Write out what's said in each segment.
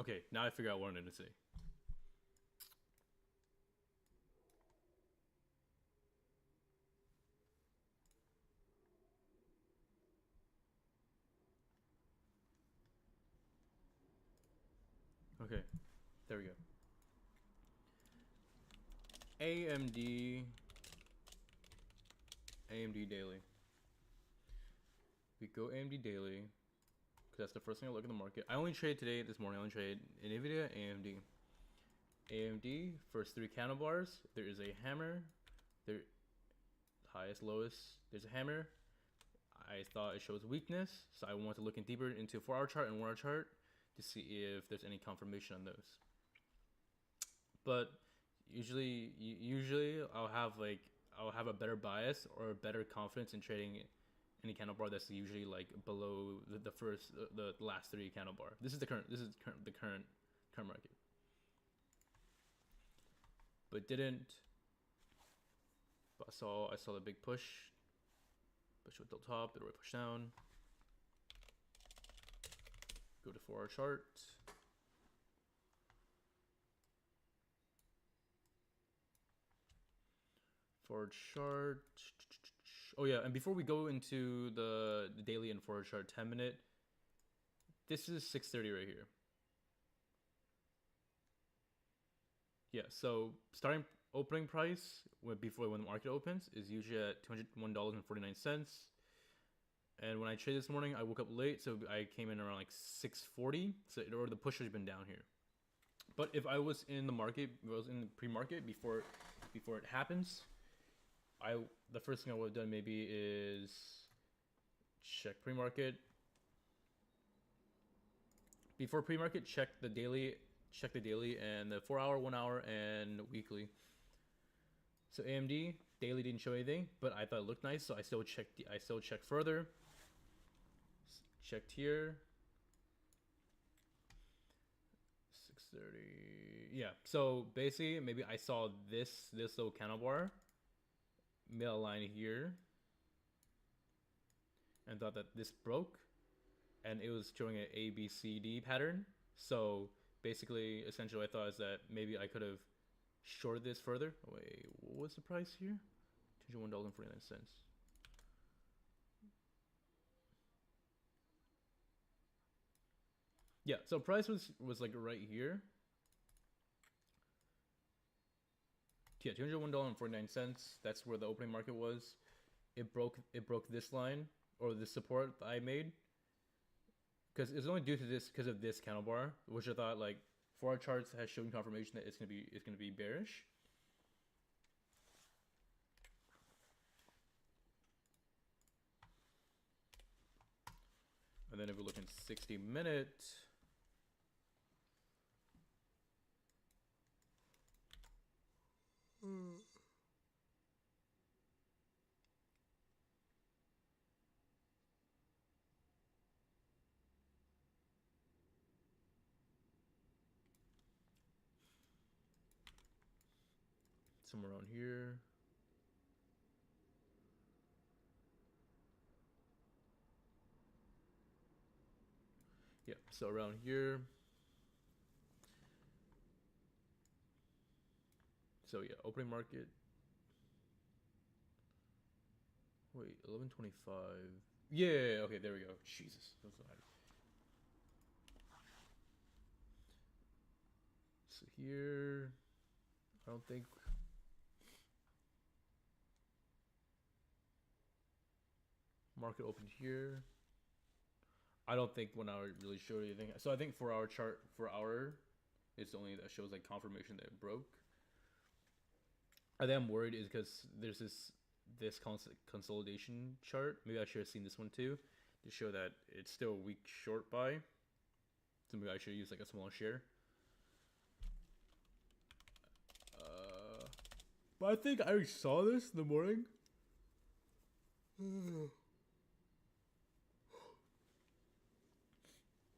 Okay, now I figure out what I wanted to say. Okay, there we go. AMD daily. We go AMD daily because that's the first thing I look at the market. I only traded today this morning. I only traded Nvidia, AMD. AMD first three candle bars. There is a hammer. There, highest, lowest. There's a hammer. I thought it shows weakness, so I want to look in deeper into 4-hour chart and 1-hour chart to see if there's any confirmation on those. But usually I'll have a better bias or better confidence in trading any candle bar that's usually like below the last three candle bar. This is the current market. But didn't. But I saw the big push. Push with the top, the right push down. Go to 4-hour chart. Forward chart. Oh yeah, and before we go into the daily and forward chart 10-minute, this is 6:30 right here. Yeah, so starting opening price before when the market opens is usually at $201.49. And when I traded this morning, I woke up late, so I came in around like 6:40. So the push has been down here. But if I was in the market, if I was in the pre-market before it happens, the first thing I would have done maybe is check pre-market. Before pre-market, check the daily and the 4-hour, 1-hour, and weekly. So AMD daily didn't show anything, but I thought it looked nice, so I still checked further. Checked here. 6:30. Yeah. So basically, maybe I saw this little candle bar, middle line here, and thought that this broke, and it was showing an ABCD pattern. So basically, essentially, I thought is that maybe I could have shorted this further. Wait, what was the price here? $201.49. Yeah, so price was like right here. Yeah, $201.49. That's where the opening market was. It broke this line or the support that I made. Because it's only due to this because of this candle bar, which I thought like 4-hour charts has shown confirmation that it's gonna be bearish. And then if we look in 60-minute, somewhere around here. Yeah, so around here. So yeah, opening market. Wait, 11:25. Yeah, okay, there we go. Jesus, that's not. So here, I don't think. Market opened here. I don't think 1 hour really showed anything. So I think 4-hour chart for hour is the only that shows like confirmation that it broke. I think I'm worried is because there's this consolidation chart. Maybe I should have seen this one too to show that it's still a weak short buy. So maybe I should use like a small share. But I think I already saw this in the morning.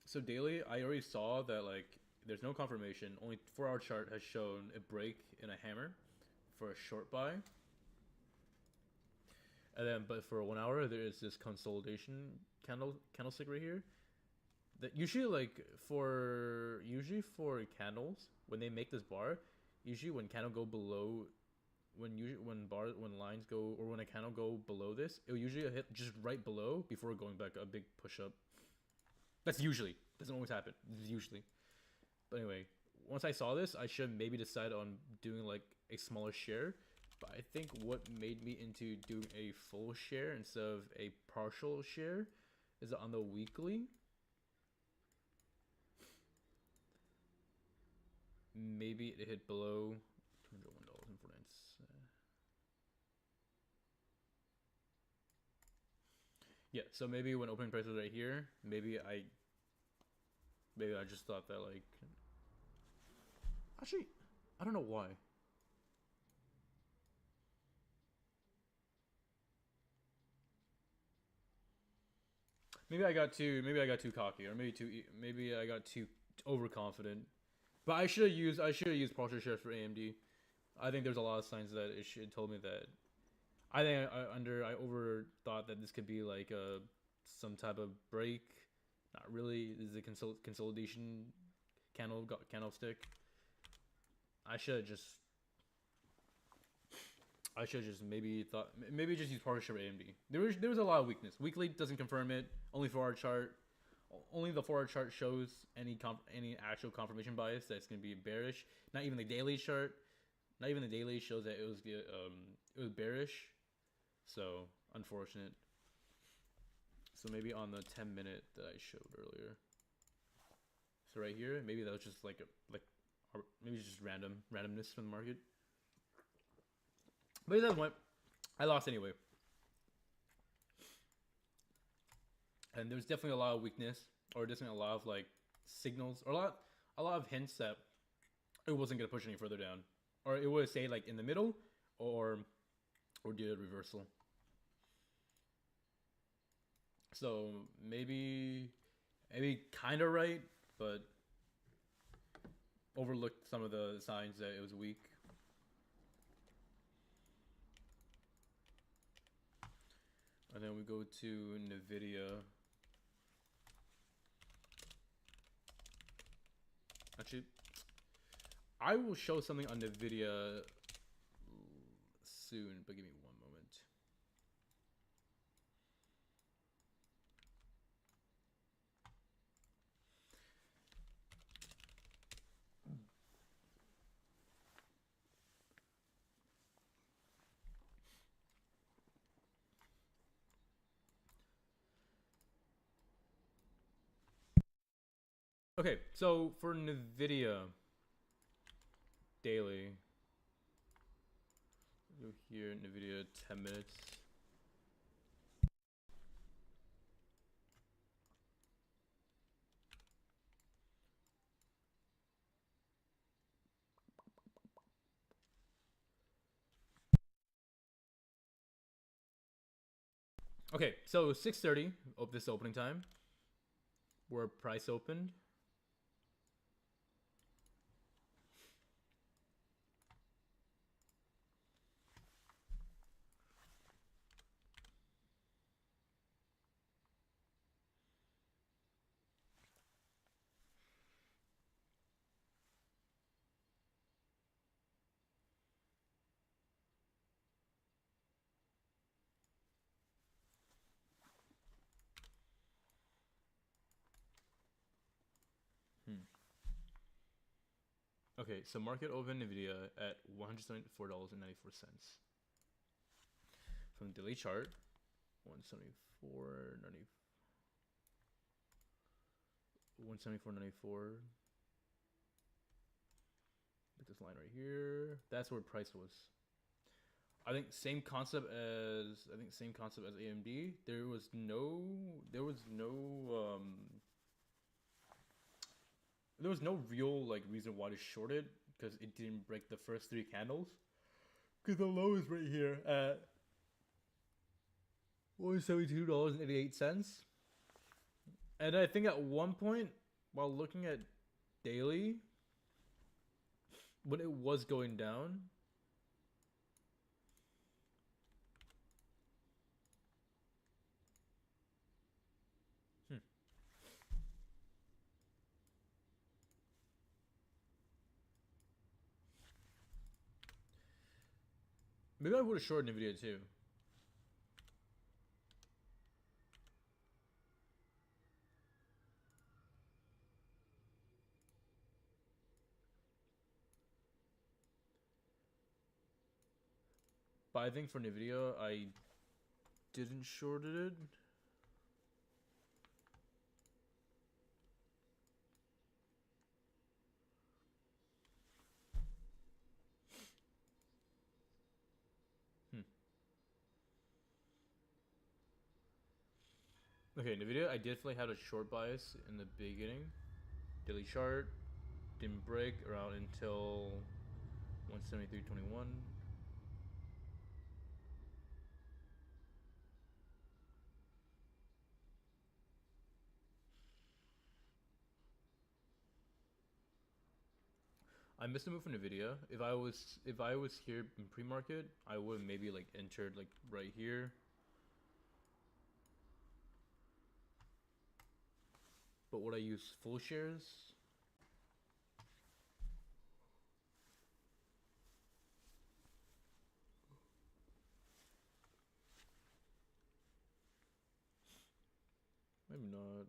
So daily, I already saw that like there's no confirmation. Only 4-hour chart has shown a break in a hammer for a short buy. And then, but for 1 hour, there is this consolidation candlestick right here. that usually for candles when they make this bar, usually when candle go below, when lines go or when a candle go below this, it'll usually hit just right below before going back a big push up. That's usually, doesn't always happen. This is usually. But anyway, once I saw this, I should maybe decide on doing like a smaller share. But I think what made me into doing a full share instead of a partial share is on the weekly. Maybe it hit below $201.49. Yeah, so maybe when opening price was right here, maybe I just thought that like, actually, I don't know why. Maybe I got too cocky, or maybe I got too overconfident. But I should have used partial shares for AMD. I think there's a lot of signs that it told me that. I think I overthought that this could be like some type of break. Not really. This is a consolidation candlestick. I should just maybe just use partial share AMD. There was a lot of weakness. Weekly doesn't confirm it. Only 4-hour chart. Only the 4-hour chart shows any actual confirmation bias that it's gonna be bearish. Not even the daily chart. Not even the daily shows that it was bearish. So unfortunate. So maybe on the 10-minute that I showed earlier. So right here, maybe that was just maybe it's just randomness from the market. But at that point, I lost anyway. And there's definitely a lot of weakness, or definitely a lot of like signals, or a lot of hints that it wasn't gonna push any further down, or it would say like in the middle, or do a reversal. So maybe kind of right, but overlooked some of the signs that it was weak. And then we go to NVIDIA. Actually, I will show something on NVIDIA soon, but give me one moment. Okay, so for NVIDIA daily, go here, NVIDIA 10 minutes. Okay, so 6:30 of this opening time, where price opened. Okay, so market opened NVIDIA at $174.94. From the daily chart, 174.94. Look this line right here. That's where price was. I think same concept as AMD. There was no real like reason why to short it, because it didn't break the first 3 candles. Because the low is right here at $172.88. And I think at one point, while looking at daily, when it was going down, Maybe I would have shorted Nvidia too. But I think for Nvidia, I didn't short it. Okay, Nvidia, I definitely had a short bias in the beginning. Daily chart didn't break around until 173.21. I missed a move from Nvidia. If I was here in pre-market, I would have maybe like entered like right here. But would I use full shares? Maybe not.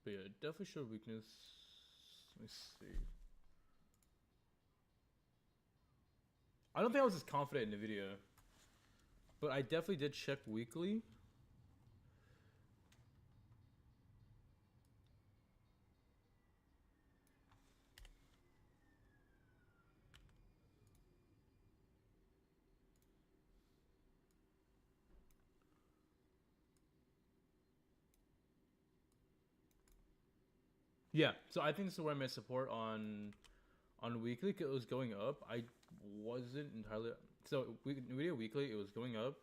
But yeah, it definitely showed weakness. Let me see. I don't think I was as confident in Nvidia, but I definitely did check weekly. Yeah, so I think this is where I made support on weekly. 'Cause it was going up. I wasn't entirely so Nvidia weekly. It was going up,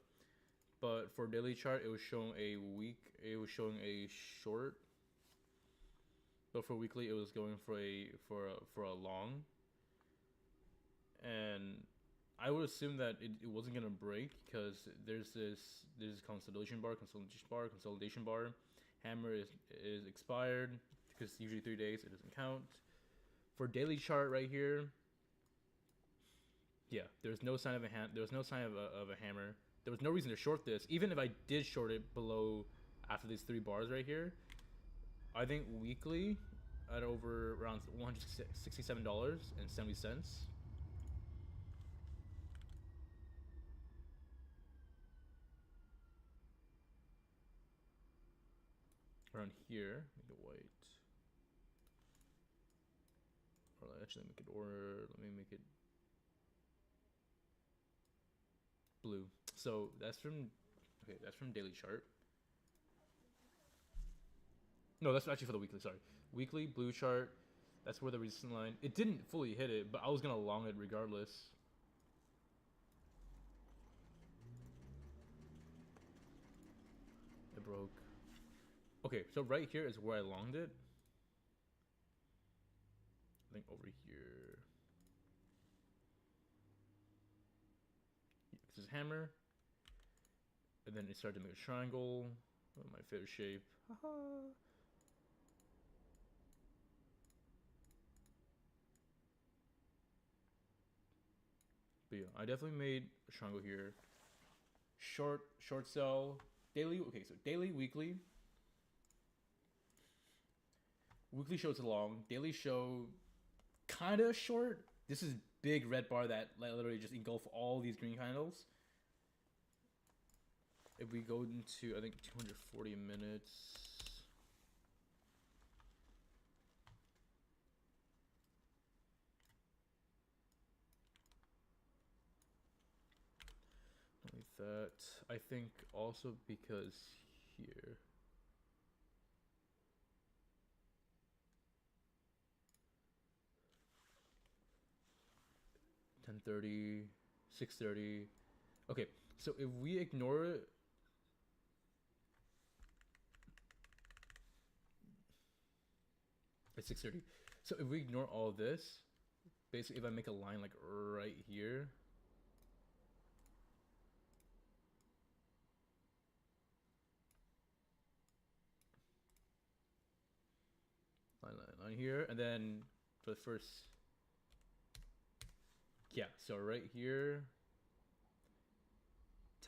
but for daily chart, it was showing a weak. It was showing a short. But for weekly, it was going for a long. And I would assume that it wasn't gonna break because there's consolidation bar. Hammer is expired because usually 3 days it doesn't count. For daily chart right here, yeah, there's no sign of a hammer. There was no reason to short this. Even if I did short it below after these 3 bars right here, I think weekly at over around $167.70. Around here, make it white. Or actually make it let me make it blue. So that's from daily chart. No, that's actually for the weekly. Sorry, weekly blue chart. That's where the resistance line. It didn't fully hit it, but I was gonna long it regardless. It broke. Okay, so right here is where I longed it. I think over here. This is hammer. And then it started to make a triangle. My favorite shape. Haha. But yeah, I definitely made a triangle here. Short sell. Daily, okay, so daily, weekly. Weekly shows long. Daily show kind of short. This is big red bar that literally just engulf all these green candles. If we go into, I think, 240 minutes. that. I think also because here. $10.30, $6.30. Okay, so if we ignore it, it's 6:30. So if we ignore all this, basically, if I make a line like right here, line here, and then for the first, yeah. So right here,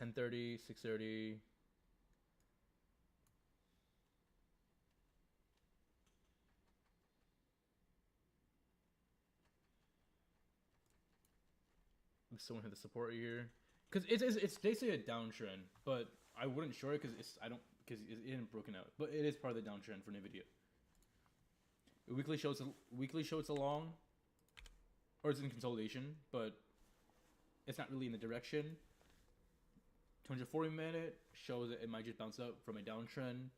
10:30, 6:30. Someone hit the support here, because it's basically a downtrend, but I wouldn't short it because it isn't broken out, but it is part of the downtrend for Nvidia. Weekly shows a long, or it's in consolidation, but it's not really in the direction. 240-minute shows that it might just bounce up from a downtrend.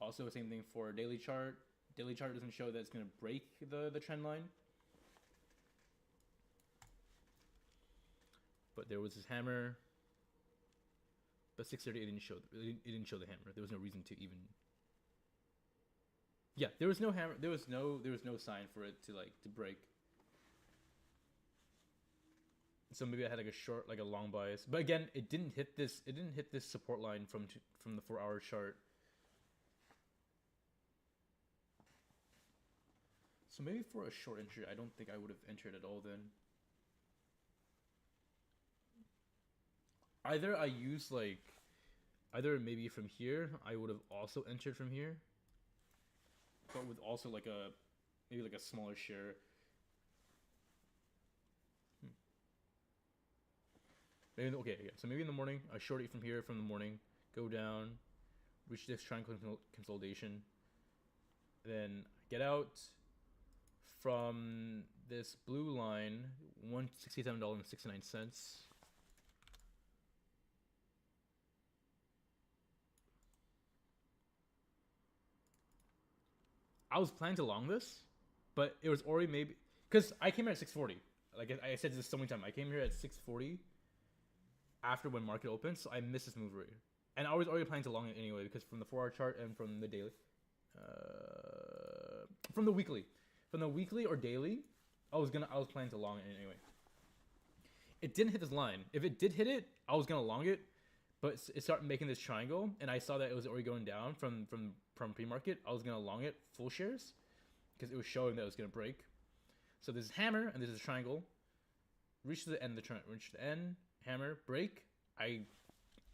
Also, same thing for daily chart. Daily chart doesn't show that it's going to break the trend line. But there was this hammer. But 6:30 it didn't show the hammer. There was no reason to even. Yeah, there was no hammer. There was no sign for it to break. So maybe I had like a short, like a long bias. But again, it didn't hit this support line from the 4-hour chart. So maybe for a short entry, I don't think I would have entered at all then. Either maybe from here, I would have also entered from here. But with also maybe a smaller share. Maybe, okay, yeah. So maybe in the morning, I short it from here from the morning, go down, reach this triangle consolidation, then get out from this blue line, $167.69. I was planning to long this, but it was already maybe because I came here at 6:40. Like I said this so many times, I came here at 6:40 after when market opens, so I missed this move right here. And I was already planning to long it anyway because from the 4-hour chart and from the daily, from the weekly or daily, I was planning to long it anyway. It didn't hit this line. If it did hit it, I was gonna long it, but it started making this triangle, and I saw that it was already going down from pre-market. I was gonna long it full shares because it was showing that it was gonna break. So this is hammer and this is triangle. Reach to the end of the trend. Reach to the end. Hammer break. I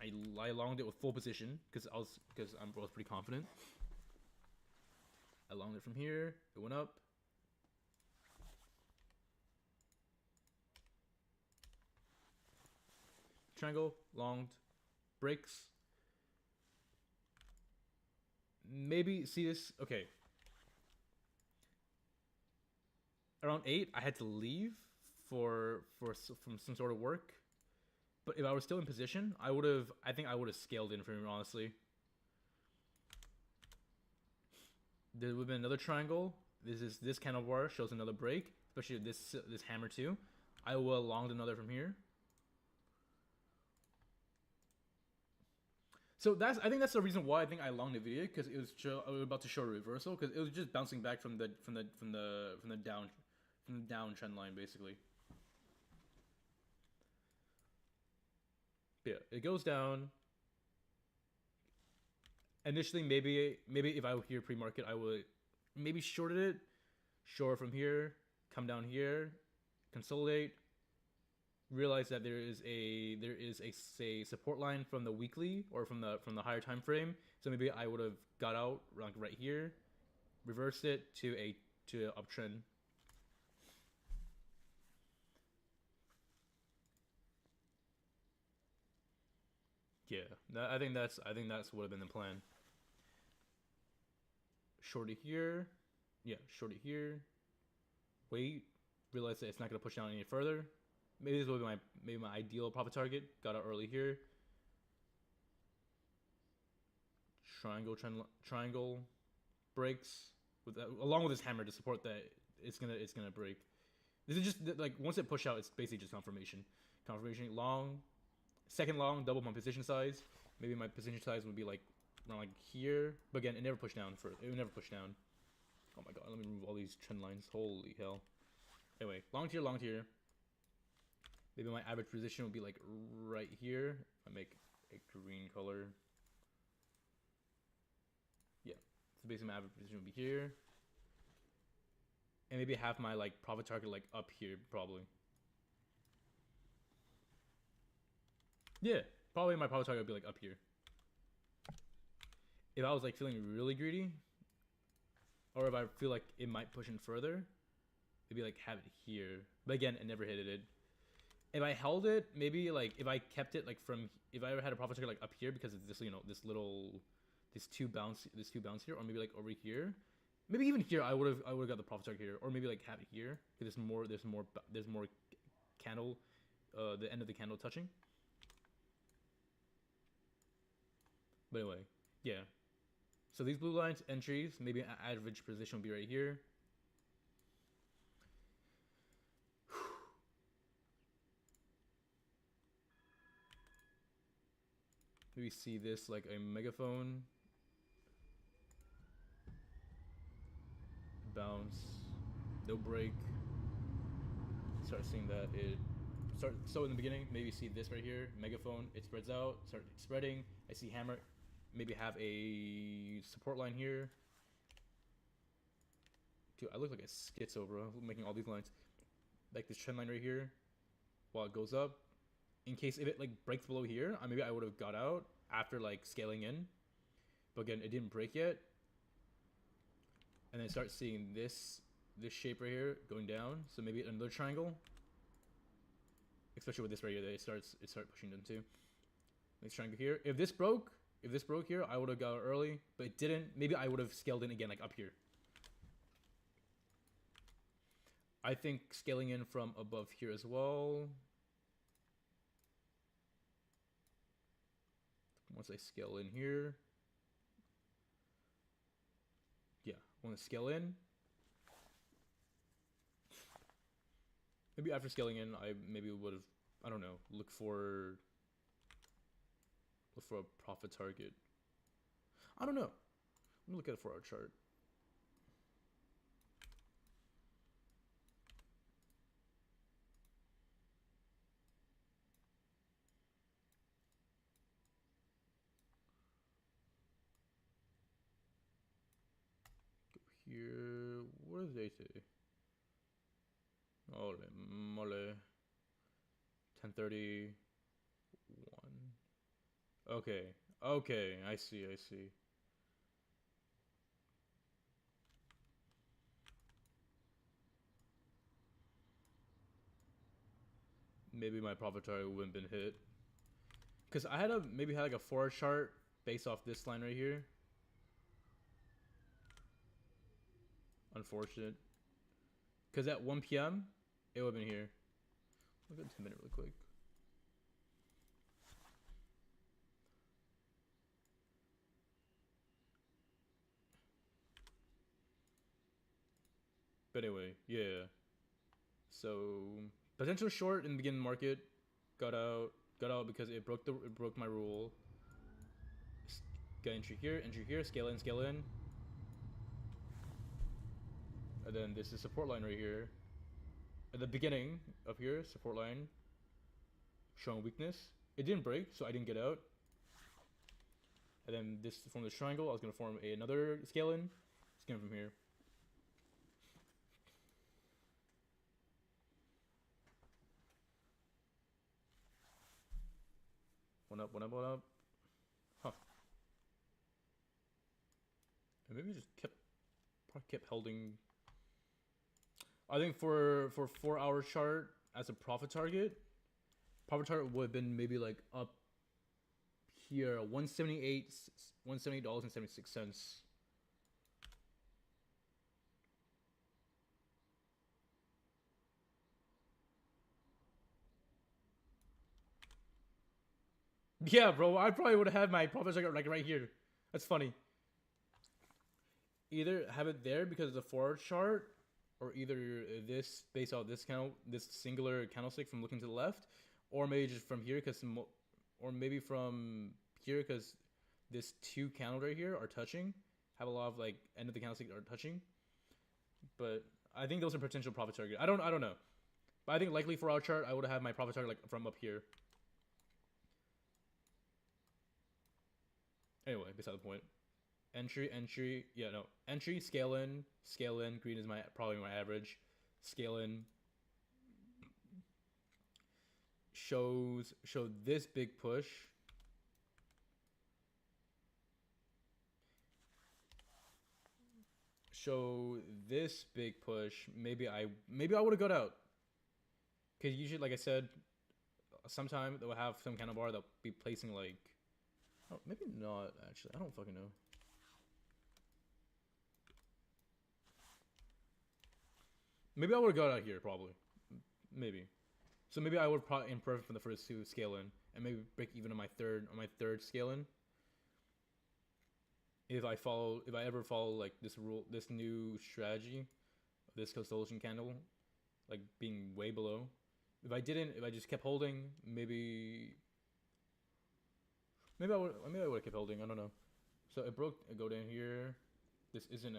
longed it with full position because I was pretty confident. I longed it from here. It went up. Triangle longed. Breaks. Maybe see this. Okay. Around 8, I had to leave from some sort of work. But if I was still in position, I think I would have scaled in for him, honestly. There would have been another triangle. This candle bar shows another break, especially this hammer too. I will have longed another from here. So I think that's the reason why I think I longed the video, because it was about to show a reversal, because it was just bouncing back from the down trend line basically. But yeah, it goes down. Initially, maybe if I were here pre-market, I would maybe shorted it, short from here, come down here, consolidate. Realize that there is a say support line from the weekly or from the higher time frame. So maybe I would have got out like right here, reversed it to an uptrend. Yeah, I think that's would have been the plan. Shorty here, yeah, shorty here. Wait, realize that it's not gonna push down any further. Maybe this will be my ideal profit target. Got out early here, triangle breaks with that, along with this hammer to support that it's gonna break. This is just like once it push out, it's basically just confirmation. Confirmation long, second long, double my position size. Maybe my position size would be like around like here, but again, it never pushed down. It would never push down. Oh my god, let me remove all these trend lines. Holy hell. Anyway, long tier, long tier. Maybe my average position would be like right here. I make a green color. Yeah, so basically my average position would be here. And maybe have my like profit target like up here probably. Yeah, probably my profit target would be like up here. If I was like feeling really greedy, or if I feel like it might push in further, maybe like have it here. But again, it never hit it. If I held it, maybe like if I kept it like from, if I ever had a profit target like up here because of this, you know, this two bounce here, or maybe like over here, maybe even here I would have got the profit target here, or maybe like have it here because there's more candle, the end of the candle touching. But anyway, yeah. So these blue lines entries, maybe an average position will be right here. Maybe see this like a megaphone. Bounce. No break. Start seeing that it so in the beginning, maybe see this right here, megaphone, it spreads out, start spreading. I see hammer, maybe have a support line here. Dude, I look like a schizo, bro, making all these lines. Like this trend line right here, while it goes up. In case if it like breaks below here, maybe I would have got out after like scaling in. But again, it didn't break yet. And then start seeing this shape right here going down. So maybe another triangle. Especially with this right here, that it starts pushing them too. Next triangle here. If this broke here, I would have got early, but it didn't. Maybe I would have scaled in again, like up here. I think scaling in from above here as well. Once I scale in here. Yeah, I want to scale in. Maybe after scaling in, I maybe would have, I don't know, look for a profit target. I don't know. Let me look at it for our chart. Go here. What does they say? Ole mole. 10:31. Okay. Okay, I see. Maybe my profit target wouldn't been hit. Cause I had maybe had like a 4 chart based off this line right here. Unfortunate. Cause at 1 p.m. it would have been here. I'll go 10-minute really quick. But anyway, yeah. So potential short in the beginning market, got out because it broke my rule. Got entry here, scale in. And then this is support line right here. At the beginning up here, support line showing weakness. It didn't break, so I didn't get out. And then this from the triangle, I was gonna form another scale in. It's coming from here. One up. Huh. And maybe just kept holding. I think for 4-hour chart as a profit target would have been maybe like up here, $178.76. Yeah, bro, I probably would have had my profit target like right here. That's funny. Either have it there because of the forward chart, or either this based off this this singular candlestick from looking to the left, or maybe just from here because or maybe from here because this two candles right here are touching, have a lot of like end of the candlestick are touching. But I think those are potential profit target. I don't know, but I think likely for our chart I would have my profit target like from up here. Anyway, beside the point. Entry, yeah, no. Entry, scale in. Green is probably my average. Scale in. Show this big push. Show this big push. Maybe I would have got out. Cause usually, like I said, sometime they'll have some kind of bar that'll be placing like, oh, maybe not actually. I don't fucking know. Maybe I would have got out here, probably. Maybe. So maybe I would probably improve from the first two scale in, and maybe break even on my third scale in. If I ever follow like this new strategy, this constellation candle, like being way below. If I just kept holding, maybe I would have kept holding. I don't know. So it broke. I go down here. This isn't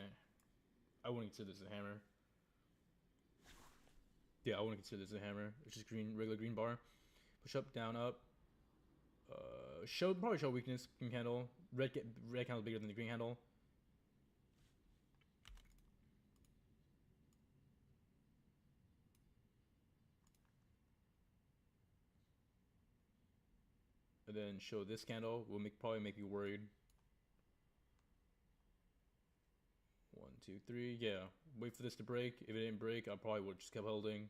I wouldn't consider this a hammer. Yeah, I wouldn't consider this a hammer. It's just regular green bar. Push up, down, up. Probably show weakness. Green candle. Red candle is bigger than the green handle. And then show this candle will probably make you worried. 1, 2, 3. Yeah. Wait for this to break. If it didn't break, I probably would just kept holding.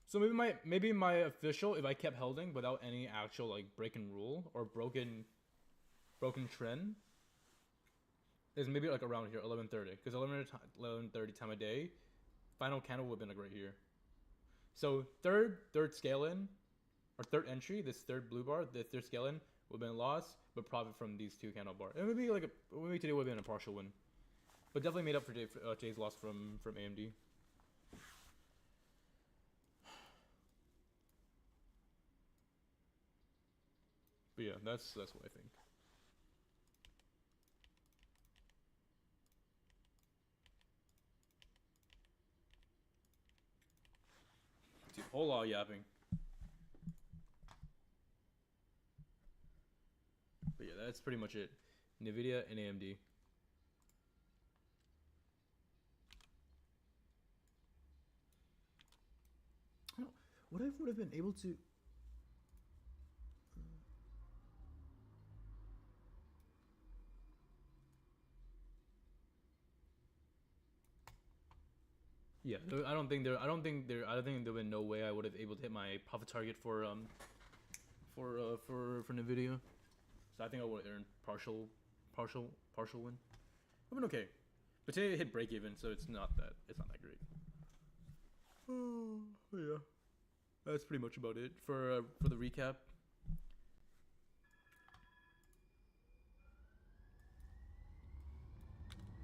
So maybe my official, if I kept holding without any actual like breaking rule or broken trend, is maybe like around here, 11:30, because 11:30 time of day, final candle would have been like right here. So third scale in, or third entry, this third blue bar, the third scale in would have been a loss, but profit from these two candle bar. It would be like maybe today would have been a partial win, but definitely made up for today's loss from AMD. But yeah, that's what I think. Dude, whole lot of yapping. But yeah, that's pretty much it. Nvidia and AMD. What I would have been able to. Yeah, I don't think there've been no way I would have able to hit my profit target for Nvidia. So I think I would have earned partial win. I've been okay, but today it hit break even, so it's not that great. Oh yeah, that's pretty much about it for the recap.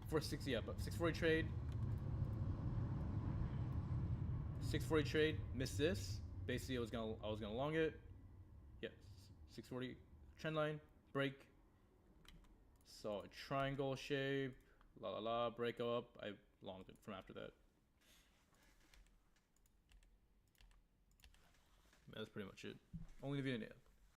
For 640 trade. 640 trade, missed this. Basically, I was gonna long it. Yes, 640 trend line break. Saw a triangle shape. Break up. I longed it from after that. That's pretty much it. Only the video.